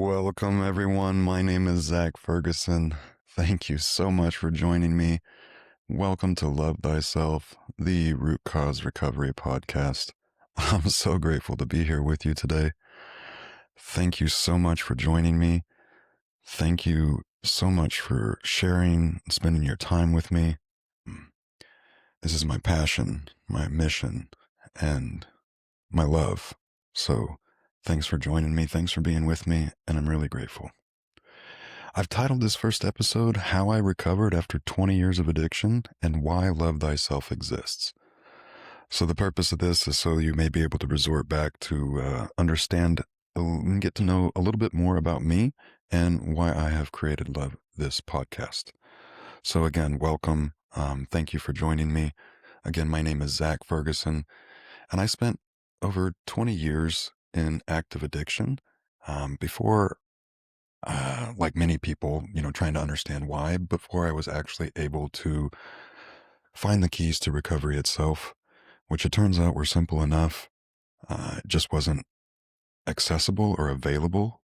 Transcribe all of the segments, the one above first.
Welcome, everyone. My name is Zach Ferguson. Thank you so much for joining me. Welcome to Love Thyself, the Root Cause Recovery podcast. I'm so grateful to be here with you today. Thank you so much for joining me. Thank you so much for sharing, spending your time with me. This is my passion, my mission, and my love. So thanks for joining me. Thanks for being with me. And I'm really grateful. I've titled this first episode, How I Recovered After 20 Years of Addiction and Why Love Thyself Exists. So the purpose of this is so you may be able to resort back to understand and get to know a little bit more about me and why I have created Love this podcast. So again, welcome. Thank you for joining me. Again, my name is Zach Ferguson, and I spent over 20 years in active addiction. Before like many people, trying to understand why, before I was actually able to find the keys to recovery itself, which it turns out were simple enough. It just wasn't accessible or available,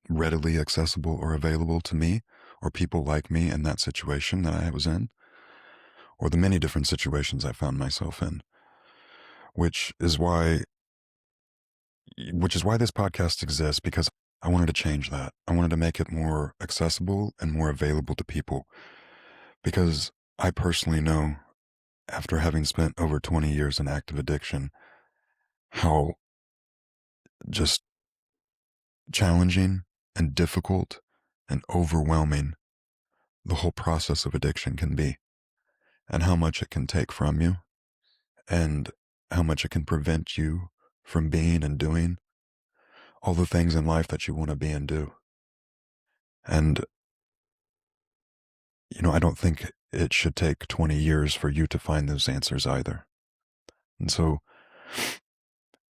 readily accessible or available to me or people like me in that situation that I was in, or the many different situations I found myself in, which is why this podcast exists, because I wanted to change that. I wanted to make it more accessible and more available to people, because I personally know, after having spent over 20 years in active addiction, how just challenging and difficult and overwhelming the whole process of addiction can be, and how much it can take from you, and how much it can prevent you from being and doing all the things in life that you want to be and do. And, I don't think it should take 20 years for you to find those answers either. And so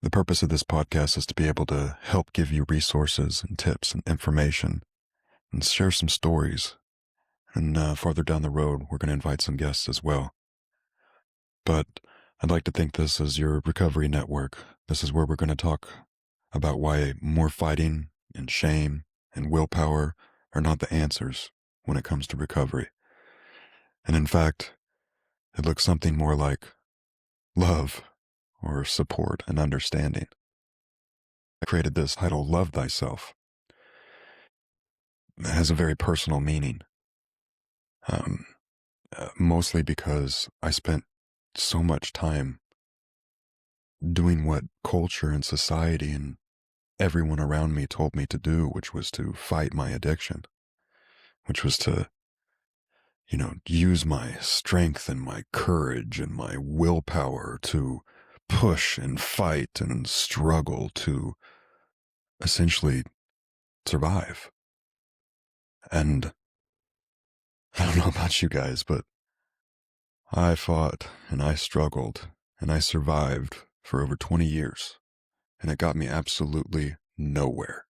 the purpose of this podcast is to be able to help give you resources and tips and information and share some stories. And farther down the road, we're going to invite some guests as well. But I'd like to think this is your recovery network. This is where we're going to talk about why more fighting and shame and willpower are not the answers when it comes to recovery. And in fact, it looks something more like love or support and understanding. I created this title, Love Thyself. It has a very personal meaning, um, mostly because I spent so much time doing what culture and society and everyone around me told me to do, which was to fight my addiction, which was to, use my strength and my courage and my willpower to push and fight and struggle to essentially survive. And I don't know about you guys, but I fought and I struggled and I survived for over 20 years, and it got me absolutely nowhere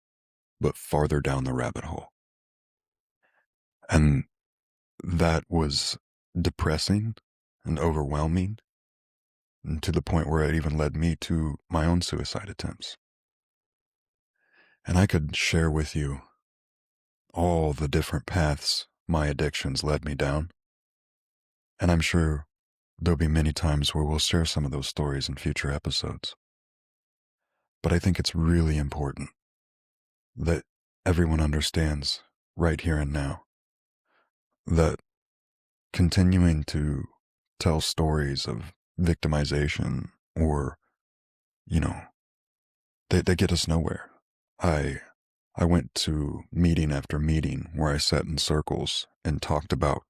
but farther down the rabbit hole. And that was depressing and overwhelming, and to the point where it even led me to my own suicide attempts. And I could share with you all the different paths my addictions led me down. And I'm sure there'll be many times where we'll share some of those stories in future episodes. But I think it's really important that everyone understands right here and now that continuing to tell stories of victimization or, you know, they get us nowhere. I I went to meeting after meeting where I sat in circles and talked about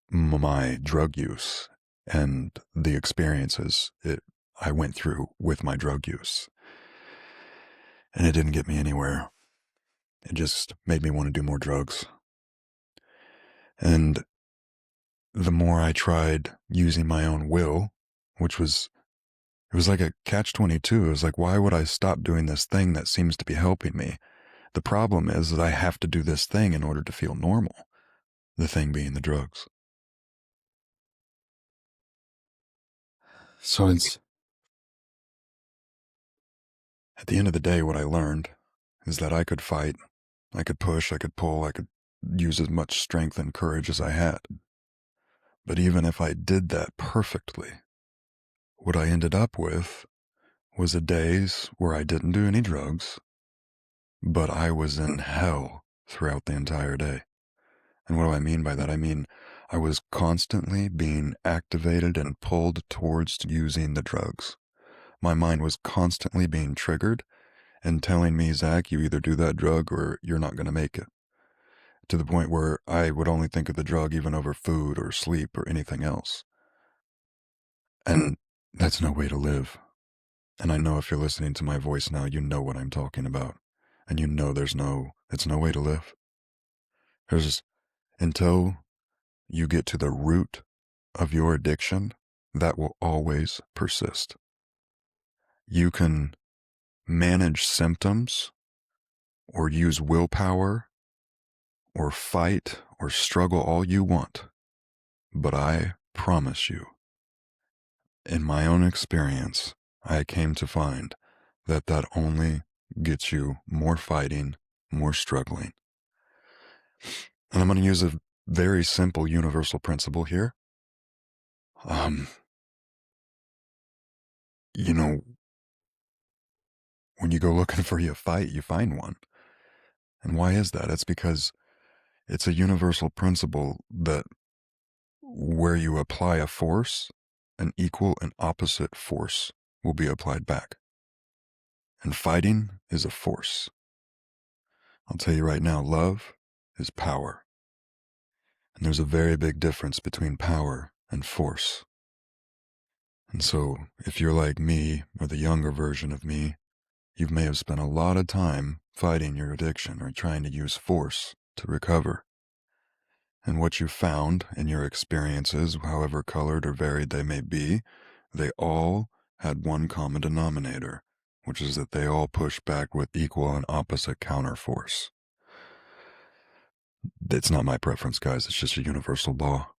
my drug use and the experiences I went through with my drug use. And it didn't get me anywhere. It just made me want to do more drugs. And the more I tried using my own will, which was, it was like a catch-22. It was like, why would I stop doing this thing that seems to be helping me? The problem is that I have to do this thing in order to feel normal. The thing being the drugs. So it's, at the end of the day, what I learned is that I could fight, I could push, I could pull, I could use as much strength and courage as I had. But even if I did that perfectly, what I ended up with was a days where I didn't do any drugs, but I was in hell throughout the entire day. And what do I mean by that? I mean, I was constantly being activated and pulled towards using the drugs. My mind was constantly being triggered and telling me, Zach, you either do that drug or you're not going to make it. To the point where I would only think of the drug even over food or sleep or anything else. And that's no way to live. And I know if you're listening to my voice now, you know what I'm talking about. And you know it's no way to live. Until you get to the root of your addiction, that will always persist. You can manage symptoms or use willpower or fight or struggle all you want. But I promise you, in my own experience, I came to find that only gets you more fighting, more struggling. And I'm going to use a very simple universal principle here. You know, when you go looking for a fight, you find one. And why is that? It's because it's a universal principle that where you apply a force, an equal and opposite force will be applied back. And fighting is a force. I'll tell you right now, love is power. And there's a very big difference between power and force. And so, if you're like me, or the younger version of me, you may have spent a lot of time fighting your addiction or trying to use force to recover. And what you found in your experiences, however colored or varied they may be, they all had one common denominator, which is that they all push back with equal and opposite counterforce. It's not my preference, guys. It's just a universal law.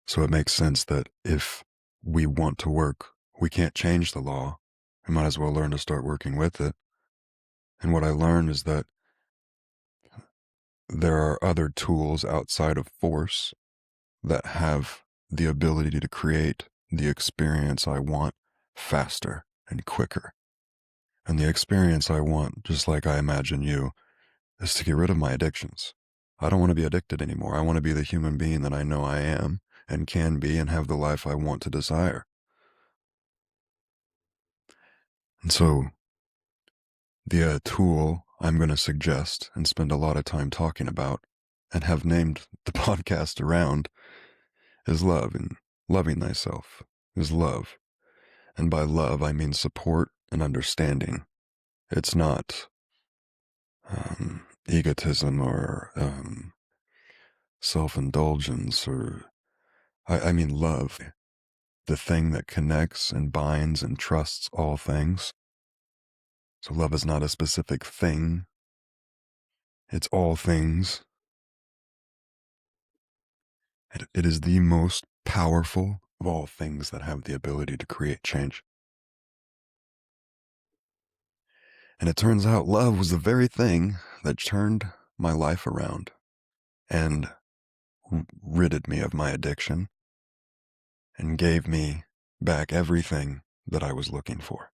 So it makes sense that if we want to work, we can't change the law. We might as well learn to start working with it. And what I learned is that there are other tools outside of force that have the ability to create the experience I want faster and quicker. And the experience I want, just like I imagine you, is to get rid of my addictions. I don't want to be addicted anymore. I want to be the human being that I know I am and can be and have the life I want to desire. And so the tool I'm going to suggest and spend a lot of time talking about and have named the podcast around is love, and loving thyself is love. And by love, I mean support and understanding. It's not egotism or self-indulgence, or I mean love, the thing that connects and binds and trusts all things. So love is not a specific thing. It's all things. It is the most powerful of all things that have the ability to create change. And it turns out love was the very thing that turned my life around and ridded me of my addiction and gave me back everything that I was looking for.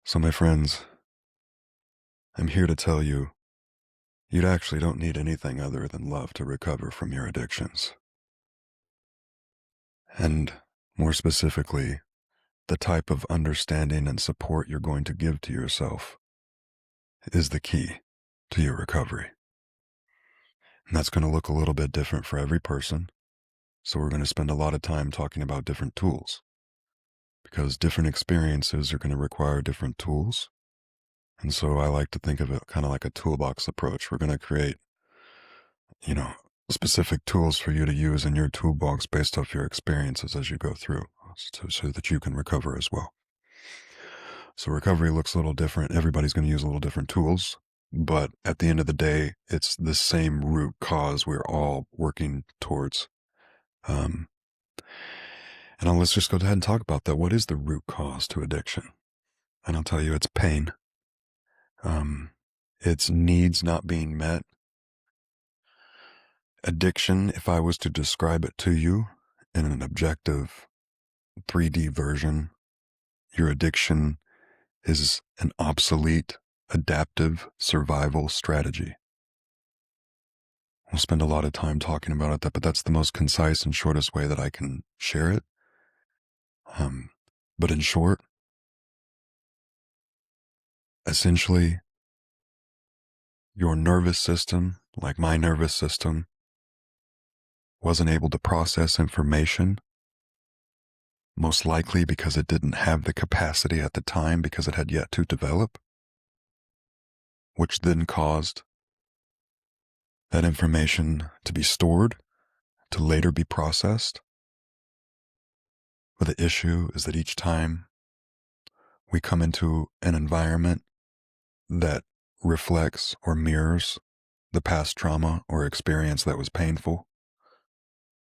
So, my friends, I'm here to tell you, you actually don't need anything other than love to recover from your addictions. And more specifically, the type of understanding and support you're going to give to yourself is the key to your recovery. And that's going to look a little bit different for every person. So we're going to spend a lot of time talking about different tools, because different experiences are going to require different tools. And so I like to think of it kind of like a toolbox approach. We're going to create, specific tools for you to use in your toolbox based off your experiences as you go through, so that you can recover as well. So recovery looks a little different. Everybody's going to use a little different tools, but at the end of the day, it's the same root cause we're all working towards. And let's just go ahead and talk about that. What is the root cause to addiction? And I'll tell you, it's pain. It's needs not being met. Addiction, if I was to describe it to you in an objective 3D version, your addiction is an obsolete, adaptive survival strategy. We'll spend a lot of time talking about it, but that's the most concise and shortest way that I can share it. But in short, essentially, your nervous system, like my nervous system, wasn't able to process information, most likely because it didn't have the capacity at the time because it had yet to develop, which then caused that information to be stored, to later be processed. But the issue is that each time we come into an environment that reflects or mirrors the past trauma or experience that was painful,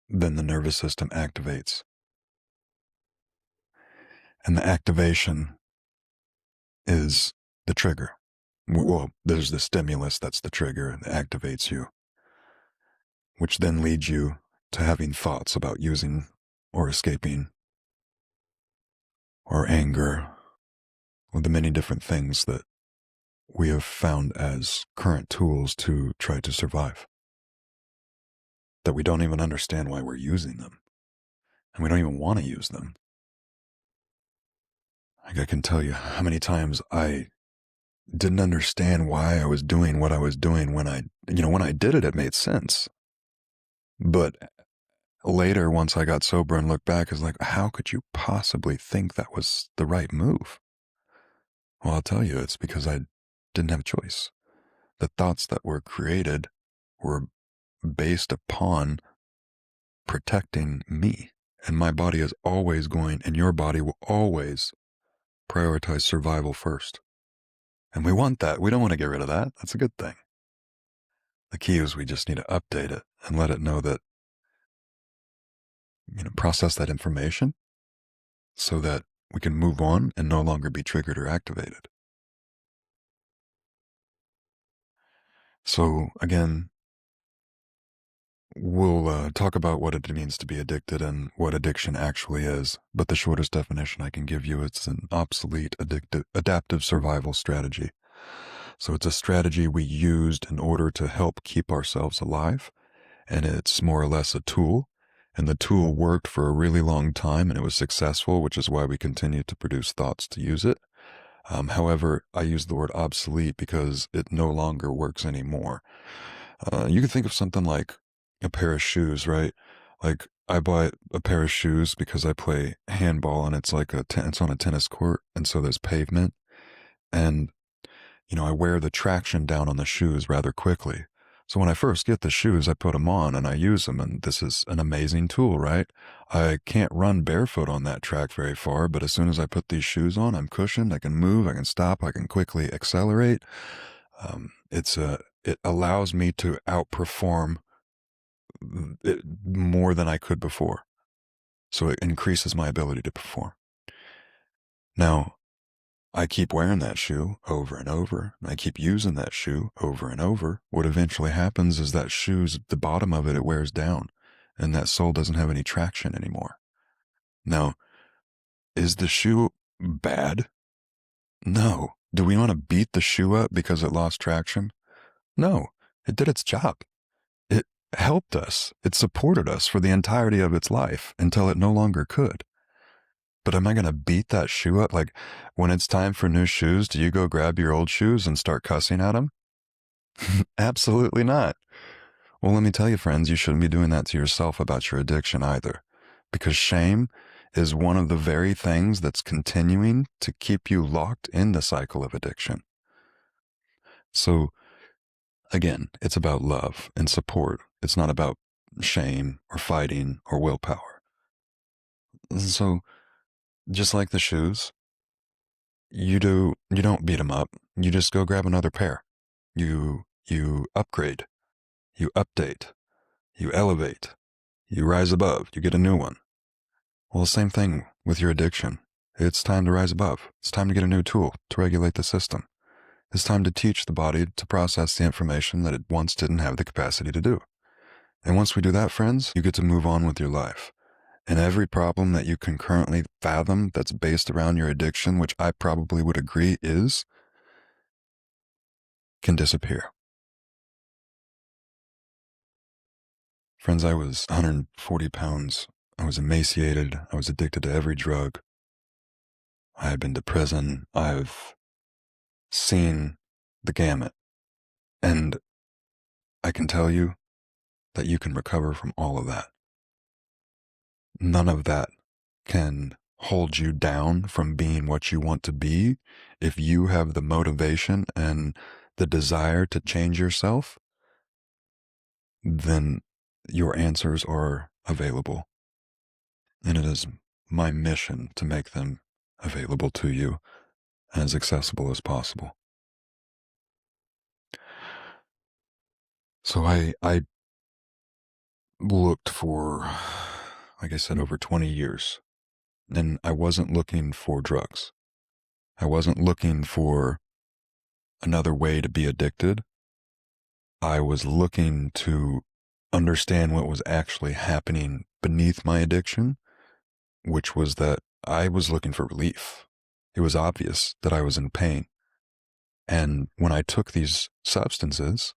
then the nervous system activates. And the activation is the trigger. Well, there's the stimulus that's the trigger that activates you, which then leads you to having thoughts about using or escaping or anger or the many different things that we have found as current tools to try to survive, that we don't even understand why we're using them, and we don't even want to use them. Like, I can tell you how many times I didn't understand why I was doing what I was doing when I did it, it made sense. But later, once I got sober and looked back, it's like, how could you possibly think that was the right move? Well, I'll tell you, it's because I didn't have a choice. The thoughts that were created were based upon protecting me. And my body is always going, and your body will always prioritize survival first. And we want that. We don't want to get rid of that. That's a good thing. The key is we just need to update it and let it know that, process that information so that we can move on and no longer be triggered or activated. So again, we'll talk about what it means to be addicted and what addiction actually is, but the shortest definition I can give you, it's an obsolete adaptive survival strategy. So it's a strategy we used in order to help keep ourselves alive, and it's more or less a tool, and the tool worked for a really long time and it was successful, which is why we continue to produce thoughts to use it. However, I use the word obsolete because it no longer works anymore. You can think of something like a pair of shoes, right? Like, I buy a pair of shoes because I play handball and it's like it's on a tennis court, and so there's pavement, and I wear the traction down on the shoes rather quickly. So when I first get the shoes, I put them on and I use them, and this is an amazing tool, right? I can't run barefoot on that track very far, but as soon as I put these shoes on, I'm cushioned, I can move, I can stop, I can quickly accelerate. It allows me to outperform it more than I could before. So it increases my ability to perform. Now, I keep wearing that shoe over and over, and I keep using that shoe over and over. What eventually happens is that shoe's, the bottom of it wears down, and that sole doesn't have any traction anymore. Now, is the shoe bad? No. Do we want to beat the shoe up because it lost traction? No. It did its job. It helped us. It supported us for the entirety of its life until it no longer could. But am I going to beat that shoe up? Like, when it's time for new shoes, do you go grab your old shoes and start cussing at them? Absolutely not. Well, let me tell you, friends, you shouldn't be doing that to yourself about your addiction either, because shame is one of the very things that's continuing to keep you locked in the cycle of addiction. So, again, it's about love and support. It's not about shame or fighting or willpower. So, just like the shoes, you don't beat them up. You just go grab another pair. You upgrade, you update, you elevate, you rise above, you get a new one. Well, the same thing with your addiction. It's time to rise above. It's time to get a new tool to regulate the system. It's time to teach the body to process the information that it once didn't have the capacity to do. And once we do that, friends, you get to move on with your life. And every problem that you can currently fathom that's based around your addiction, which I probably would agree can disappear. Friends, I was 140 pounds. I was emaciated. I was addicted to every drug. I had been to prison. I've seen the gamut. And I can tell you that you can recover from all of that. None of that can hold you down from being what you want to be if you have the motivation and the desire to change yourself. Then your answers are available. And it is my mission to make them available to you as accessible as possible. So I looked for, like I said, over 20 years, and I wasn't looking for drugs. I wasn't looking for another way to be addicted. I was looking to understand what was actually happening beneath my addiction, which was that I was looking for relief. It was obvious that I was in pain. And when I took these substances,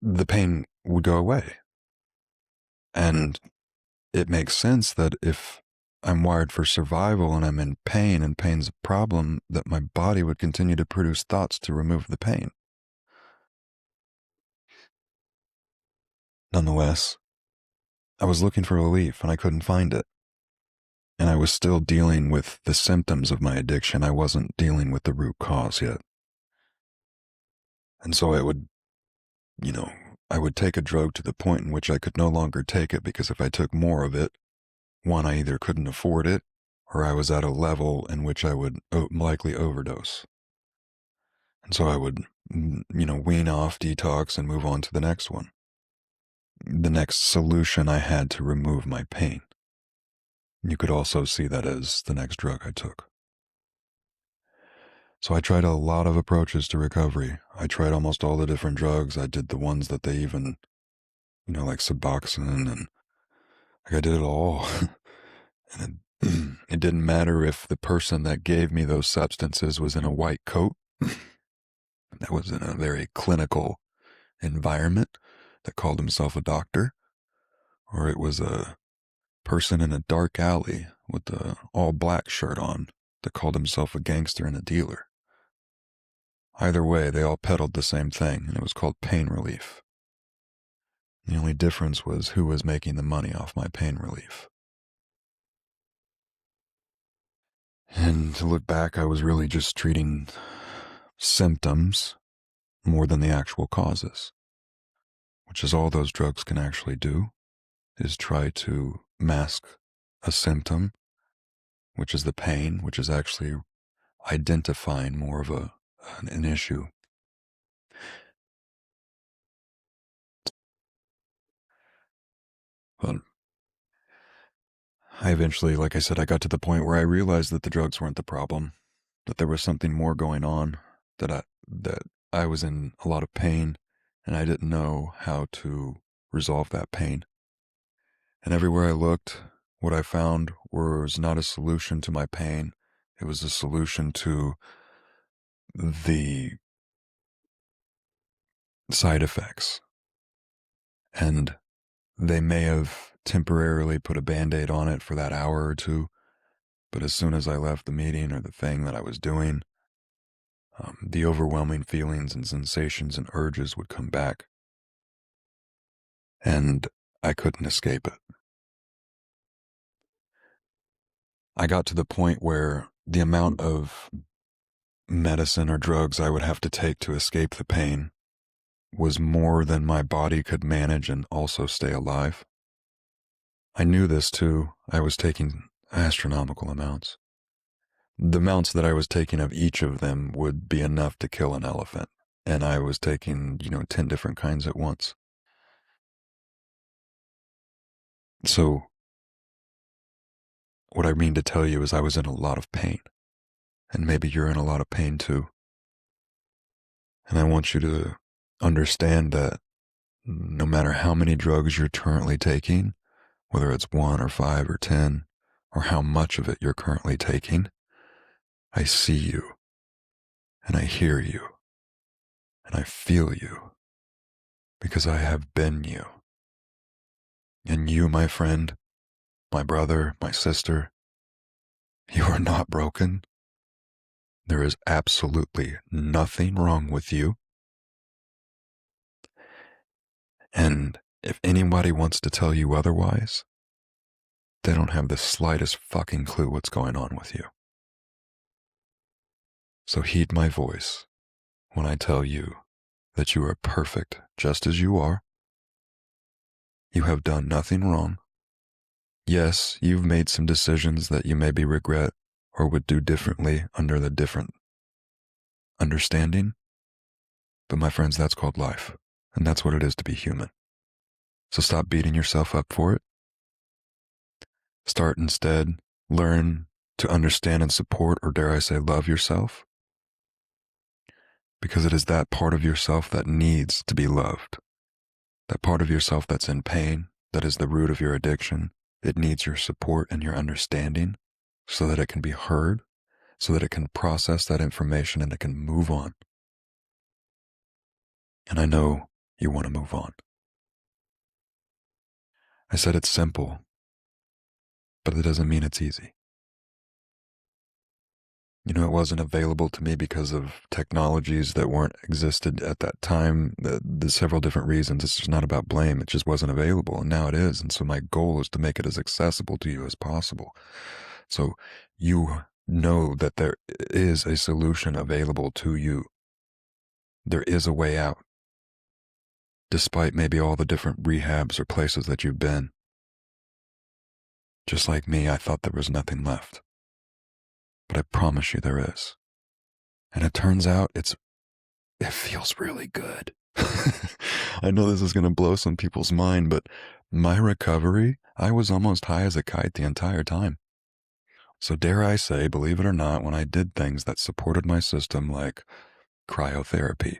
the pain would go away. And it makes sense that if I'm wired for survival and I'm in pain and pain's a problem, that my body would continue to produce thoughts to remove the pain. Nonetheless, I was looking for relief and I couldn't find it. And I was still dealing with the symptoms of my addiction. I wasn't dealing with the root cause yet. And so I would take a drug to the point in which I could no longer take it because if I took more of it, one, I either couldn't afford it or I was at a level in which I would likely overdose. And so I would, wean off, detox, and move on to the next one. The next solution I had to remove my pain. You could also see that as the next drug I took. So I tried a lot of approaches to recovery. I tried almost all the different drugs. I did the ones that they even, like Suboxone, and I did it all. And it didn't matter if the person that gave me those substances was in a white coat. That was in a very clinical environment that called himself a doctor, or it was a person in a dark alley with an all-black shirt on that called himself a gangster and a dealer. Either way, they all peddled the same thing, and it was called pain relief. The only difference was who was making the money off my pain relief. And to look back, I was really just treating symptoms more than the actual causes, which is all those drugs can actually do, is try to mask a symptom, which is the pain, which is actually identifying more of an issue. But I eventually, like I said, I got to the point where I realized that the drugs weren't the problem, that there was something more going on, that I was in a lot of pain, and I didn't know how to resolve that pain. And everywhere I looked, what I found was not a solution to my pain. It was a solution to the side effects. And they may have temporarily put a Band-Aid on it for that hour or two, but as soon as I left the meeting or the thing that I was doing, the overwhelming feelings and sensations and urges would come back, and I couldn't escape it. I got to the point where the amount of medicine or drugs I would have to take to escape the pain was more than my body could manage and also stay alive. I knew this too. I was taking astronomical amounts. The amounts that I was taking of each of them would be enough to kill an elephant. And I was taking, 10 different kinds at once. So what I mean to tell you is I was in a lot of pain. And maybe you're in a lot of pain too. And I want you to understand that no matter how many drugs you're currently taking, whether it's 1 or 5 or 10, or how much of it you're currently taking, I see you, and I hear you, and I feel you, because I have been you. And you, my friend, my brother, my sister, you are not broken. There is absolutely nothing wrong with you. And if anybody wants to tell you otherwise, they don't have the slightest fucking clue what's going on with you. So heed my voice when I tell you that you are perfect just as you are. You have done nothing wrong. Yes, you've made some decisions that you maybe regret or would do differently under the different understanding. But my friends, that's called life. And that's what it is to be human. So stop beating yourself up for it. Start instead, learn to understand and support, or dare I say, love yourself. Because it is that part of yourself that needs to be loved. That part of yourself that's in pain, that is the root of your addiction. It needs your support and your understanding so that it can be heard, so that it can process that information and it can move on. And I know you want to move on. I said it's simple, but it doesn't mean it's easy. You know, it wasn't available to me because of technologies that weren't existed at that time. There's several different reasons. It's just not about blame. It just wasn't available, and now it is. And so my goal is to make it as accessible to you as possible. So you know that there is a solution available to you. There is a way out, despite maybe all the different rehabs or places that you've been. Just like me, I thought there was nothing left. But I promise you there is. And it turns out it feels really good. I know this is going to blow some people's mind, but my recovery, I was almost high as a kite the entire time. So dare I say, believe it or not, when I did things that supported my system like cryotherapy,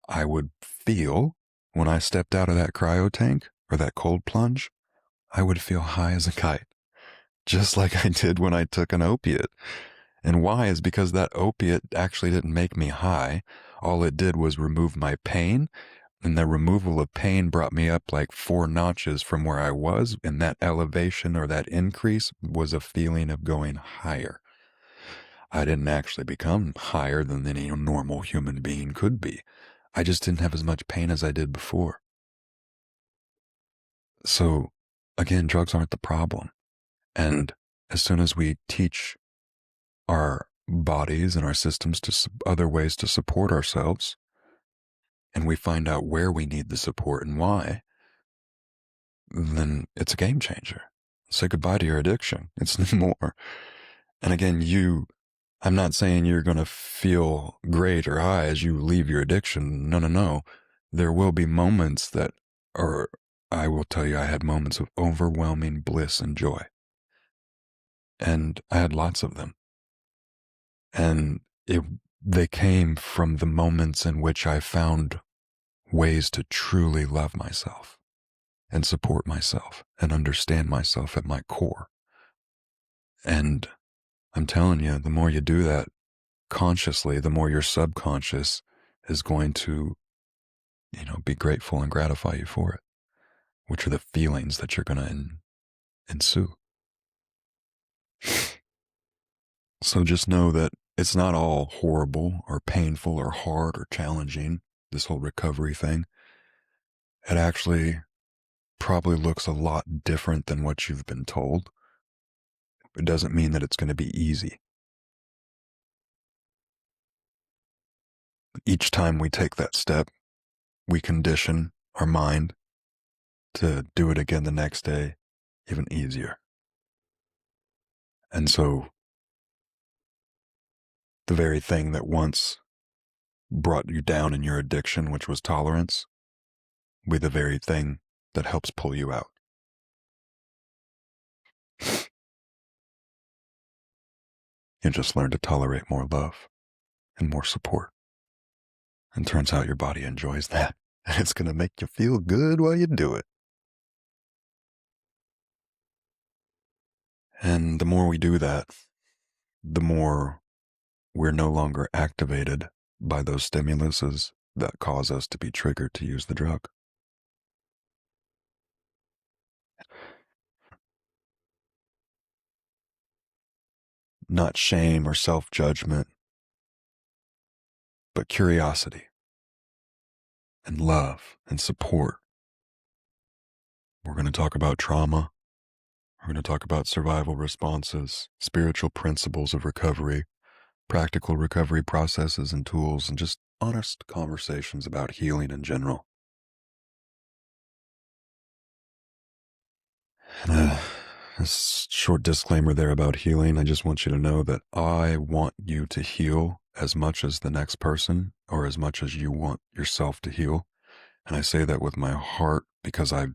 I would feel when I stepped out of that cryo tank or that cold plunge, I would feel high as a kite, just like I did when I took an opiate. And why is because that opiate actually didn't make me high. All it did was remove my pain. And the removal of pain brought me up like 4 notches from where I was. And that elevation or that increase was a feeling of going higher. I didn't actually become higher than any normal human being could be. I just didn't have as much pain as I did before. So again, drugs aren't the problem. And as soon as we teach our bodies and our systems to other ways to support ourselves, and we find out where we need the support and why, then it's a game changer. Say goodbye to your addiction. It's no more. And again, I'm not saying you're going to feel great or high as you leave your addiction. No, no, no. There will be moments that are, I will tell you, I had moments of overwhelming bliss and joy. And I had lots of them. And they came from the moments in which I found ways to truly love myself and support myself and understand myself at my core. And I'm telling you, the more you do that consciously, the more your subconscious is going to, be grateful and gratify you for it, which are the feelings that you're going to ensue. So just know that it's not all horrible or painful or hard or challenging, this whole recovery thing. It actually probably looks a lot different than what you've been told. It doesn't mean that it's going to be easy. Each time we take that step, we condition our mind to do it again the next day, even easier. And so the very thing that once brought you down in your addiction, which was tolerance, will be the very thing that helps pull you out. You just learn to tolerate more love and more support. And turns out your body enjoys that. And it's going to make you feel good while you do it. And the more we do that, the more we're no longer activated by those stimuluses that cause us to be triggered to use the drug. Not shame or self-judgment, but curiosity and love and support. We're going to talk about trauma. We're going to talk about survival responses, spiritual principles of recovery, practical recovery processes and tools, and just honest conversations about healing in general. And a short disclaimer there about healing. I just want you to know that I want you to heal as much as the next person or as much as you want yourself to heal. And I say that with my heart because I've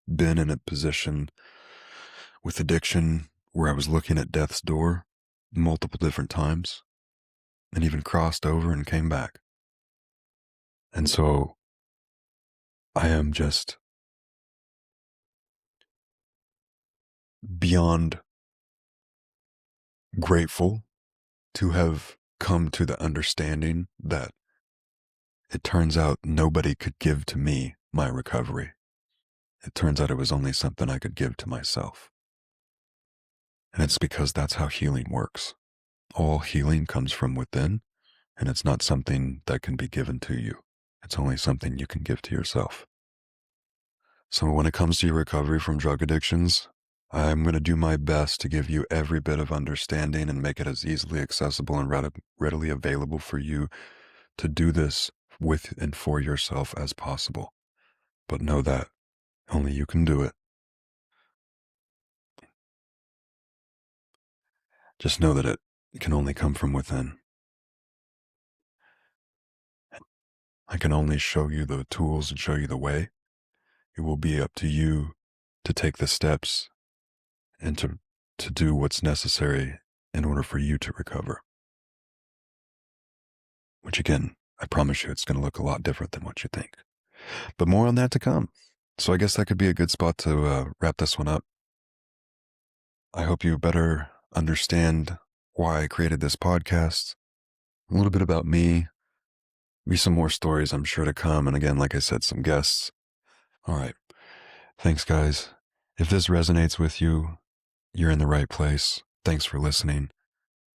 been in a position with addiction where I was looking at death's door multiple different times and even crossed over and came back. And so I am just beyond grateful to have come to the understanding that it turns out nobody could give to me my recovery. It turns out it was only something I could give to myself. And it's because that's how healing works. All healing comes from within, and it's not something that can be given to you. It's only something you can give to yourself. So when it comes to your recovery from drug addictions, I'm going to do my best to give you every bit of understanding and make it as easily accessible and readily available for you to do this with and for yourself as possible. But know that only you can do it. Just know that it can only come from within. I can only show you the tools and show you the way. It will be up to you to take the steps and to do what's necessary in order for you to recover. Which again, I promise you it's going to look a lot different than what you think. But more on that to come. So I guess that could be a good spot to wrap this one up. I hope you better understand why I created this podcast, a little bit about me, be some more stories I'm sure to come, and again, like I said, some guests. All right. Thanks, guys. If this resonates with you, you're in the right place. Thanks for listening.